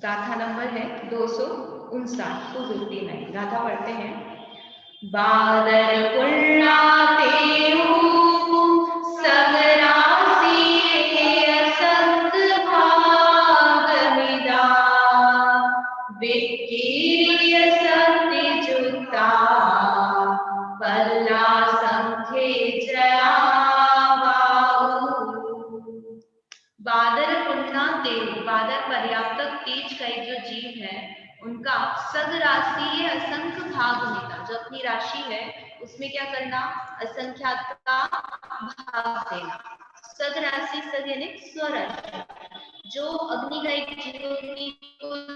गाथा नंबर है 259 गाथा पढ़ते हैं। बादर पुण्या तेऊ सगरासी असंग भागमिदा विकीर्य सत्य जुता पल्ला संख्ये जया बादर पुण्या तेऊ, बादर पर्याप्त तेज का एक जो जीव है उनका सग राशि असंख्य भाग मिला, जो अपनी राशि है उसमें क्या करना, असंख्यात का भाग देना। सग राशि, सग यानी स्वराशि, जो अग्नि का एक जीवों की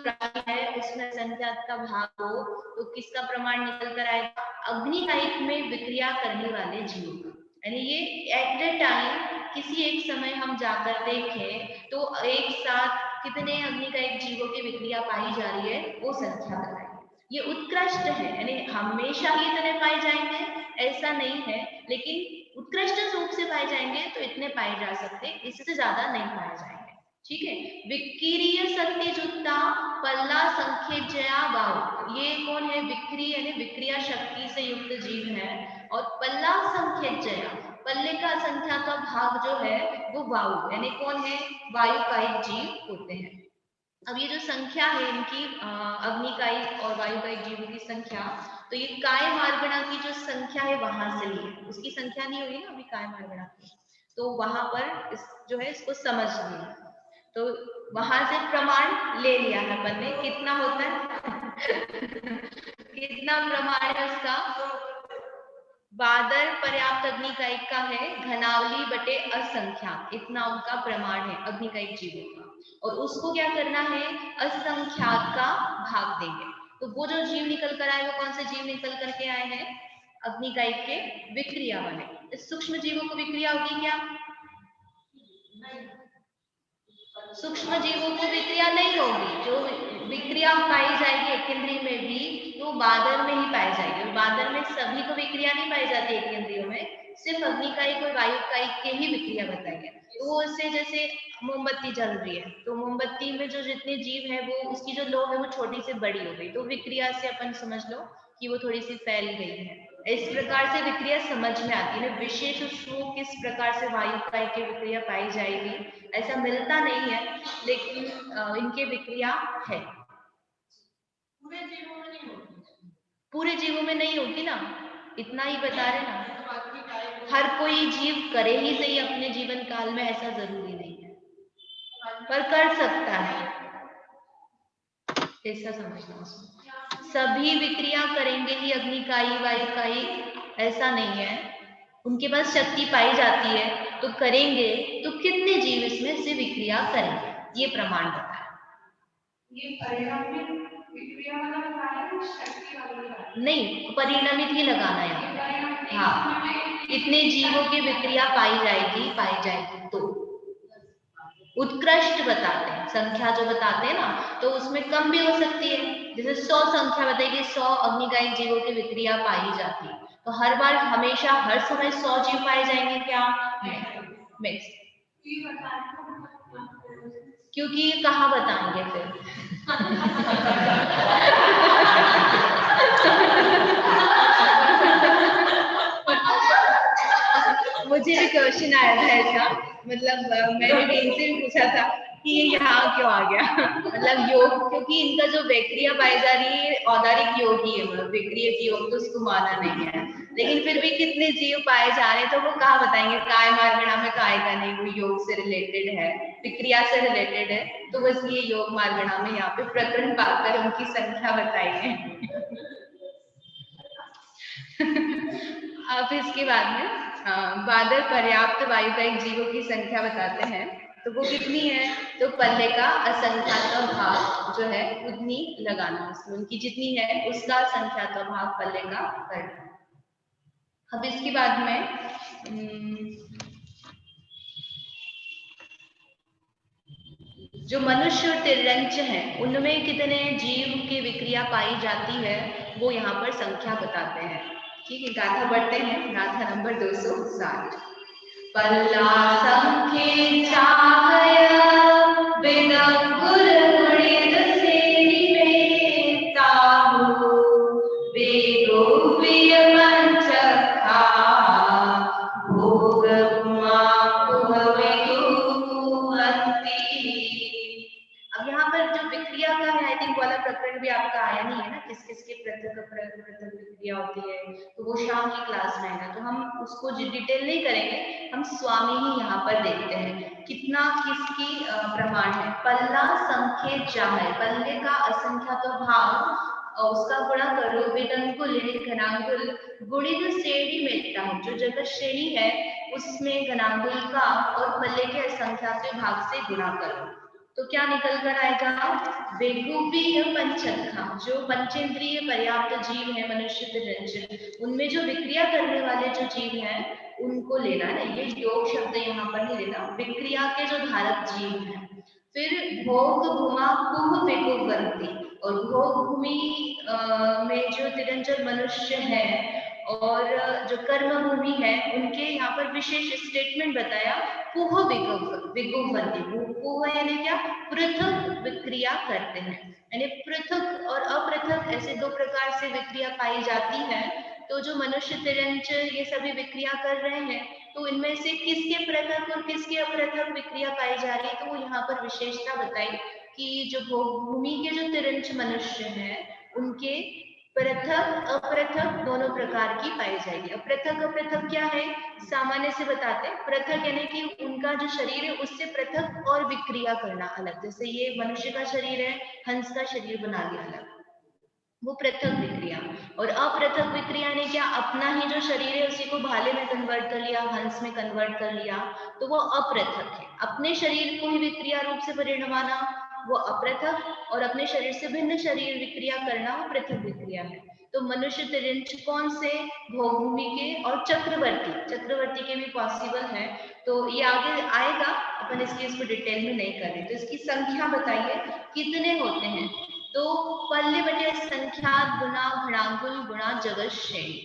राशि है उसमें असंख्यात का भाग हो तो किसका प्रमाण निकल कर आएगा, अग्नि का एक में विक्रिया करने वाले जीवों का। यानी ये एट ए टाइम किसी एक समय हम जाकर देखें तो एक साथ कितने अग्नि का एक जीवों की विक्रिया पाई जा रही है वो संख्या बताएंगे। ये उत्कृष्ट है, यानी हमेशा ही इतने पाए जाएंगे ऐसा नहीं है, लेकिन उत्कृष्ट रूप से पाए जाएंगे तो इतने पाए जा सकते, इससे ज्यादा नहीं पाए जाएंगे। ठीक है। विक्रीय सत्य जुत्ता पल्ला संख्यजया वायु, ये कौन है, विक्री यानी विक्रिया शक्ति से युक्त जीव है। और पल्ला संख्यजया, पल्ले का संख्या का भाग जो है वो वायु यानी कौन है, वायु का एक जीव होते हैं। अब ये जो संख्या है इनकी अग्निकाई और वायुकाई जीवों की संख्या, तो ये काय मार्गणा की जो संख्या है वहां से ली है, उसकी संख्या नहीं हुई ना अभी काय मार्गणा की, तो वहां पर जो है इसको समझ लिया, तो वहां से प्रमाण ले लिया है अपन ने, कितना होता है कितना प्रमाण है उसका, बादर पर्याप्त अग्निकायिक का है घनावली बटे असंख्यात, इतना उनका प्रमाण है अग्निकायिक जीवों का, और उसको क्या करना है, असंख्यात का भाग देंगे। तो वो जो जीव निकल कर आए वो कौन से जीव निकल करके आए हैं, अग्निकायिक के विक्रिया वाले। इस सूक्ष्म जीवों को विक्रिया होगी क्या, सूक्ष्म जीवों को विक्रिया नहीं होगी, जो विक्रिया पाई जाएगी एक इंद्रिय में भी तो बादर में ही पाई जाएगी, और बादर में सभी को विक्रिया नहीं पाई जाती एक इंद्रियों में, सिर्फ अग्निकायिक और वायुकायिक के ही विक्रिया बताएंगे। तो वो उससे जैसे मोमबत्ती जल रही है तो मोमबत्ती में जो जितने जीव है वो उसकी जो लो है वो छोटी से बड़ी हो गई, तो विक्रिया से अपन समझ लो कि वो थोड़ी सी फैल गई है। इस प्रकार से विक्रिया समझ में आती है, विशेष उसको किस प्रकार से वायुकायिक की विक्रिया पाई जाएगी ऐसा मिलता नहीं है, लेकिन इनके विक्रिया है। पूरे जीवों में नहीं होती ना, इतना ही बता रहे ना, हर कोई जीव करे ही सही अपने जीवन काल में ऐसा जरूरी नहीं है, पर कर सकता है, ऐसा समझना उसमें। सभी विक्रिया करेंगे ही अग्निकाई वायुकाई ऐसा नहीं है, उनके पास शक्ति पाई जाती है तो करेंगे, तो कितने जीव इसमें से विक्रिया करेंगे ये प्रमाण बताया। ये परिणामित विक्रिया वाला बताया शक्ति वाला नहीं, परिणामित ही लगाना है। हाँ, इतने जीवों की विक्रिया पाई जाएगी तो उत्कृष्ट बताते हैं, संख्या जो बताते हैं ना तो उसमें कम भी हो सकती है, जैसे 100 संख्या बताएगी 100 अग्निकायिक जीवों की विक्रिया पाई जाती है, तो हर बार हमेशा हर समय 100 जीव पाए जाएंगे क्या, मिक्स, क्योंकि कहाँ बताएंगे फिर मुझे भी क्वेश्चन आया था ऐसा, मतलब मैंने भी इनसे भी पूछा था कि ये यहाँ क्यों आ गया मतलब योग, क्योंकि इनका जो विक्रिया पाई जा रही है औदारिक योग ही है, मतलब विक्रिया की योग तो उसको माना नहीं है, लेकिन फिर भी कितने जीव पाए जा रहे हैं तो वो कहाँ बताएंगे, काय मार्गणा में काय का नहीं, वो योग से रिलेटेड है, विक्रिया से रिलेटेड है, तो बस ये योग मार्गणा में यहाँ पे प्रकरण पाकर उनकी संख्या बताई है अब इसके बाद में बादल पर्याप्त वायुकायिक जीवों की संख्या बताते हैं, तो वो कितनी है, तो पल्ले का असंख्या का भाग जो है उतनी लगाना, उसमें उनकी जितनी है उसका संख्या का भाग पल्ले का करना। अब इसके बाद में जो मनुष्य और तिर्यंच है उनमें कितने जीव की विक्रिया पाई जाती है वो यहाँ पर संख्या बताते हैं। ठीक है, गाथा बढ़ते हैं, गाथा नंबर 260। पल्ला संख्ये चाहय वेदंगुर गुणित भी आपका आया नहीं है ना, किस किस के पृथक पृथक विक्रिया होती है, तो वो शाम की क्लास में आएगा, तो हम उसको डिटेल नहीं करेंगे, हम स्वामी ही यहाँ पर देखते हैं कितना किसकी प्रमाण है। पल्ला संख्य चाहे, पल्ले का असंख्यात भाग उसका गुणा करो, वेदंकुल घनांकुल गुणित श्रेणी में, जो जगत श्रेणी है उसमें घनांकुल का और पल्ले के असंख्यात भाग से गुणा करो, तो क्या निकल कर आएगा, वेगुपीय पंचखा, जो पंचेंद्रिय पर्याप्त जीव है मनुष्य तिरंज, उनमें जो विक्रिया करने वाले जो जीव हैं उनको लेना है। ये योग शब्द यहाँ पर नहीं लेना, विक्रिया के जो धारक जीव हैं। फिर भोग भूमा कुह वेगुवंती, और भोग भूमि में जो तिरंजन मनुष्य है और जो कर्म भूमि है उनके यहाँ पर विशेष स्टेटमेंट बताया, कुह विगुवंती, कुह यानी क्या, पृथक विक्रिया करते हैं, यानी पृथक और अपृथक ऐसे दो प्रकार से विक्रिया पाई जाती है। तो जो मनुष्य तिरंज ये सभी विक्रिया कर रहे हैं, तो इनमें से किसके पृथक और किसके अपृथक विक्रिया पाई जा रही है, तो वो यहाँ पर विशेषता बताई कि जो भूमि के जो तिरंज मनुष्य हैं उनके पृथक अपृथक दोनों प्रकार की पाई जाएगी। अपृथक अपृथक क्या है, सामान्य से बताते हैं, पृथक यानी कि उनका जो शरीर है उससे पृथक और विक्रिया करना अलग, जैसे ये मनुष्य का शरीर है, हंस का शरीर बना लिया अलग, वो पृथक विक्रिया। और अपृथक विक्रिया ने क्या, अपना ही जो शरीर है उसी को भाले में कन्वर्ट कर लिया, हंस में कन्वर्ट कर लिया, तो वो अपृथक है। अपने शरीर को ही विक्रिया रूप से परिणमाना वो अपृथक, और अपने शरीर से भिन्न शरीर विक्रिया करना वो पृथक विक्रिया है। तो मनुष्य तिरंज कौन से, भोगभूमि के और चक्रवर्ती के भी पॉसिबल है, तो ये आगे आएगा, अपन इसको डिटेल में नहीं करें। तो इसकी संख्या बताइए कितने होते हैं, तो पल्ले बटे संख्यात गुना घनांकुल गुणा जगत श्रेणी,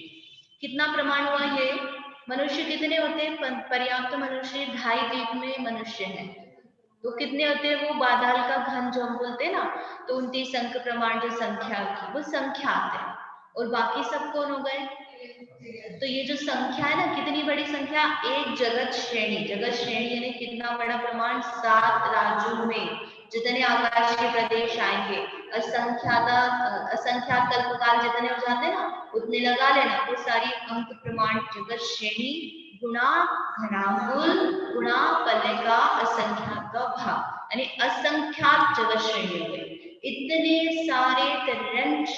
कितना प्रमाण हुआ ये, मनुष्य कितने होते हैं, पर्याप्त मनुष्य 2.5 द्वीप में मनुष्य है, तो कितने होते हैं, वो बादल का घन जो हम बोलते हैं ना, तो 29 अंक प्रमाण जो संख्या की वो संख्या आते हैं, और बाकी सब कौन हो गए, तो ये जो संख्या है ना, कितनी बड़ी संख्या, एक जगत श्रेणी यानी कितना बड़ा प्रमाण, 7 राज्यों में जितने आकाश के प्रदेश आएंगे, असंख्यात कल्पकाल जितने हो जाते हैं ना, उतने लगा लेना, वो सारी अंक प्रमाण जगत श्रेणी गुणा घनांकुल गुणा पल्ले का असंख्यात का भाग, यानी असंख्यात जगत श्रेणी हो गई। इतने सारे तिरंज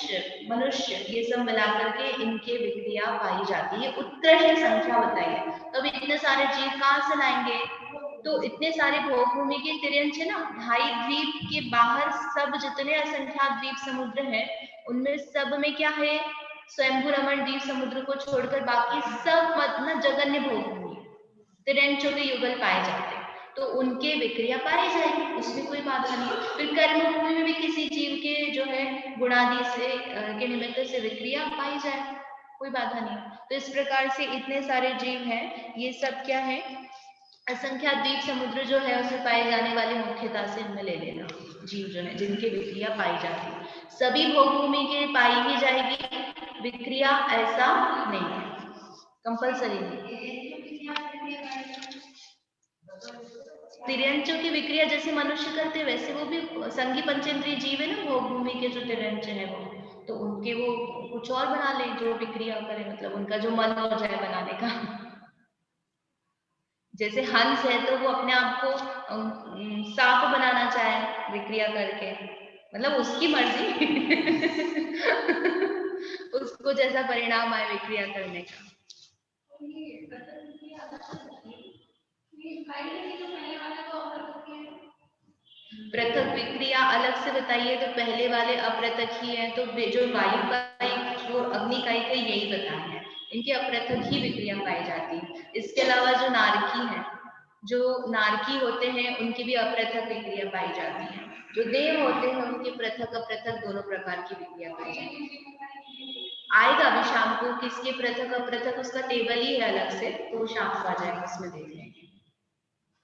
मनुष्य ये सब मिलाकर के इनके विक्रिया पाई जाती है, उत्कृष्ट संख्या बताइए। तो अब इतने सारे जीव कहाँ से लाएंगे, तो इतने सारे भोगभूमि के तिरंज है ना, 2.5 द्वीप के बाहर सब जितने असंख्यात द्वीप समुद्र है, उनमें सब में क्या है, स्वयंभू रमण द्वीप समुद्र को छोड़कर बाकी सब मतलब जगन्य भोगभूमि तिरंजों के युगल पाए जाते हैं, तो उनके विक्रिया पाई जाएगी, उसमें कोई बाधा नहीं। फिर कर्म भूमि में भी किसी जीव के जो है गुणादि से के निमित्त से विक्रिया पाई जाए, कोई बाधा नहीं। तो इस प्रकार से इतने सारे जीव हैं, ये सब क्या है, असंख्यात द्वीप समुद्र जो है उसमें पाए जाने वाले मुख्यता से इनमें ले लेना जीव जो है जिनकी विक्रिया पाई जाती है, सभी भोगभूमि के पाई ही जाएगी विक्रिया, ऐसा नहीं है, कंपल्सरी नहीं। तिरंजों की विक्रिया जैसे मनुष्य करते वैसे वो भी संगी पंचेंद्रिय जीव है ना, भोगभूमि के जो तिरंज है वो, तो उनके वो कुछ और बना ले जो विक्रिया करे, मतलब उनका जो मन हो जाए बनाने का। जैसे हंस है तो वो अपने आप को सांप बनाना चाहे विक्रिया करके, मतलब उसकी मर्जी उसको जैसा परिणाम आए विक्रिया करने का। पृथक विक्रिया अलग से बताइए, तो पहले वाले अपृथक ही है, तो जो वायु का जो अग्नि का है यही बताया है, इनके अपृथक ही विक्रिया पाई जाती है। इसके अलावा जो नारकी है, जो नारकी होते हैं उनकी भी अपृथक विक्रिया पाई जाती है, जो देव होते हैं उनके पृथक अपृथक दोनों प्रकार की विक्रिया पाई जाती है। आएगा अभी शाम को किसके पृथक अपृथक उसका टेबल ही है अलग से, तो वो शाम को आ जाएगा, उसमें देख लेंगे।